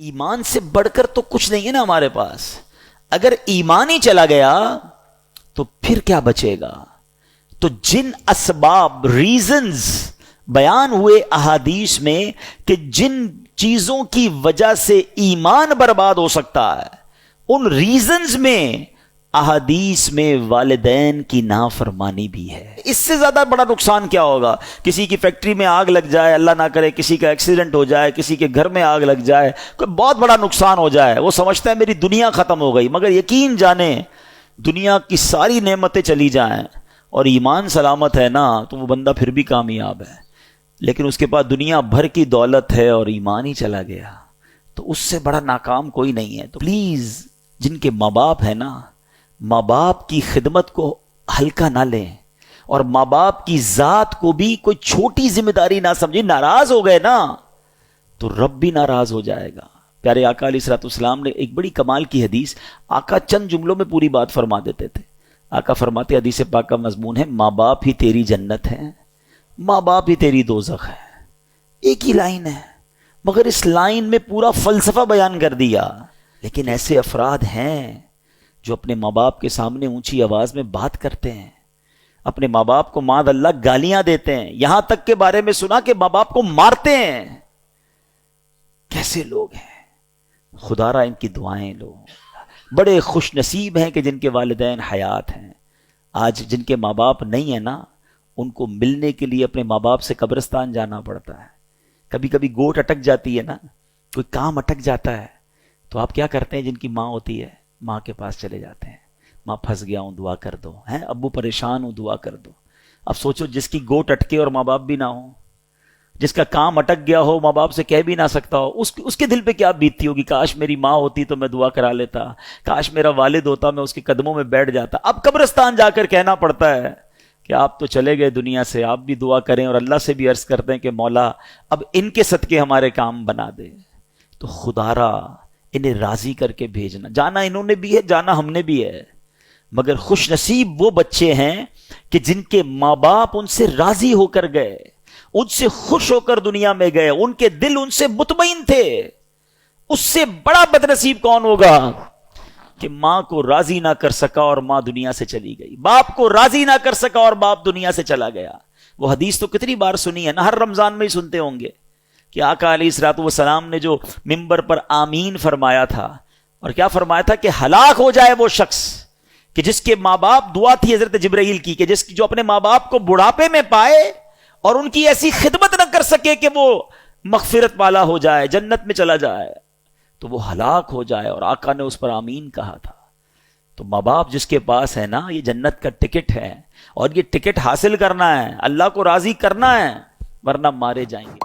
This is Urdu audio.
ایمان سے بڑھ کر تو کچھ نہیں ہے نا ہمارے پاس. اگر ایمان ہی چلا گیا تو پھر کیا بچے گا؟ تو جن اسباب ریزنز بیان ہوئے احادیث میں کہ جن چیزوں کی وجہ سے ایمان برباد ہو سکتا ہے، ان ریزنز میں احادیث میں والدین کی نافرمانی بھی ہے. اس سے زیادہ بڑا نقصان کیا ہوگا؟ کسی کی فیکٹری میں آگ لگ جائے، اللہ نہ کرے کسی کا ایکسیڈنٹ ہو جائے، کسی کے گھر میں آگ لگ جائے، کوئی بہت بڑا نقصان ہو جائے، وہ سمجھتا ہے میری دنیا ختم ہو گئی. مگر یقین جانیں دنیا کی ساری نعمتیں چلی جائیں اور ایمان سلامت ہے نا تو وہ بندہ پھر بھی کامیاب ہے. لیکن اس کے پاس دنیا بھر کی دولت ہے اور ایمان ہی چلا گیا تو اس سے بڑا ناکام کوئی نہیں ہے. تو پلیز جن کے ماں باپ ہیں نا، ماں باپ کی خدمت کو ہلکا نہ لیں اور ماں باپ کی ذات کو بھی کوئی چھوٹی ذمہ داری نہ سمجھیں. ناراض ہو گئے نا تو رب بھی ناراض ہو جائے گا. پیارے آقا علیہ الصلوۃ والسلام نے ایک بڑی کمال کی حدیث، آقا چند جملوں میں پوری بات فرما دیتے تھے. آقا فرماتے، حدیث پاک کا مضمون ہے، ماں باپ ہی تیری جنت ہے، ماں باپ ہی تیری دوزخ ہے. ایک ہی لائن ہے مگر اس لائن میں پورا فلسفہ بیان کر دیا. لیکن ایسے افراد ہیں جو اپنے ماں باپ کے سامنے اونچی آواز میں بات کرتے ہیں، اپنے ماں باپ کو معاذ اللہ گالیاں دیتے ہیں، یہاں تک کے بارے میں سنا کہ ماں باپ کو مارتے ہیں. کیسے لوگ ہیں؟ خدا را ان کی دعائیں لو. بڑے خوش نصیب ہیں کہ جن کے والدین حیات ہیں. آج جن کے ماں باپ نہیں ہیں نا، ان کو ملنے کے لیے اپنے ماں باپ سے قبرستان جانا پڑتا ہے. کبھی کبھی گوٹ اٹک جاتی ہے نا، کوئی کام اٹک جاتا ہے تو آپ کیا کرتے ہیں؟ جن کی ماں ہوتی ہے ماں کے پاس چلے جاتے ہیں، ماں پھنس گیا ہوں دعا کر دو، ہیں ابو پریشان ہوں دعا کر دو. اب سوچو جس کی گوٹ اٹکے اور ماں باپ بھی نہ ہو، جس کا کام اٹک گیا ہو، ماں باپ سے کہہ بھی نہ سکتا ہو، اس کے دل پہ کیا بیتتی ہوگی؟ کاش میری ماں ہوتی تو میں دعا کرا لیتا، کاش میرا والد ہوتا میں اس کے قدموں میں بیٹھ جاتا. اب قبرستان جا کر کہنا پڑتا ہے کہ آپ تو چلے گئے دنیا سے، آپ بھی دعا کریں اور اللہ سے بھی عرض کرتے ہیں کہ مولا اب ان کے صدقے ہمارے کام بنا دے. تو خدا را انہیں راضی کر کے بھیجنا. جانا انہوں نے بھی ہے، جانا ہم نے بھی ہے، مگر خوش نصیب وہ بچے ہیں کہ جن کے ماں باپ ان سے راضی ہو کر گئے، ان سے خوش ہو کر دنیا میں گئے، ان کے دل ان سے مطمئن تھے. اس سے بڑا بد نصیب کون ہوگا کہ ماں کو راضی نہ کر سکا اور ماں دنیا سے چلی گئی، باپ کو راضی نہ کر سکا اور باپ دنیا سے چلا گیا. وہ حدیث تو کتنی بار سنی ہے نا، ہر رمضان میں ہی سنتے ہوں گے کہ آقا علیہ الصلوۃ والسلام نے جو منبر پر آمین فرمایا تھا، اور کیا فرمایا تھا کہ ہلاک ہو جائے وہ شخص کہ جس کے ماں باپ، دعا تھی حضرت جبرائیل کی کہ جو اپنے ماں باپ کو بڑھاپے میں پائے اور ان کی ایسی خدمت نہ کر سکے کہ وہ مغفرت والا ہو جائے، جنت میں چلا جائے، تو وہ ہلاک ہو جائے. اور آقا نے اس پر آمین کہا تھا. تو ماں باپ جس کے پاس ہے نا، یہ جنت کا ٹکٹ ہے، اور یہ ٹکٹ حاصل کرنا ہے، اللہ کو راضی کرنا ہے، ورنہ مارے جائیں گے.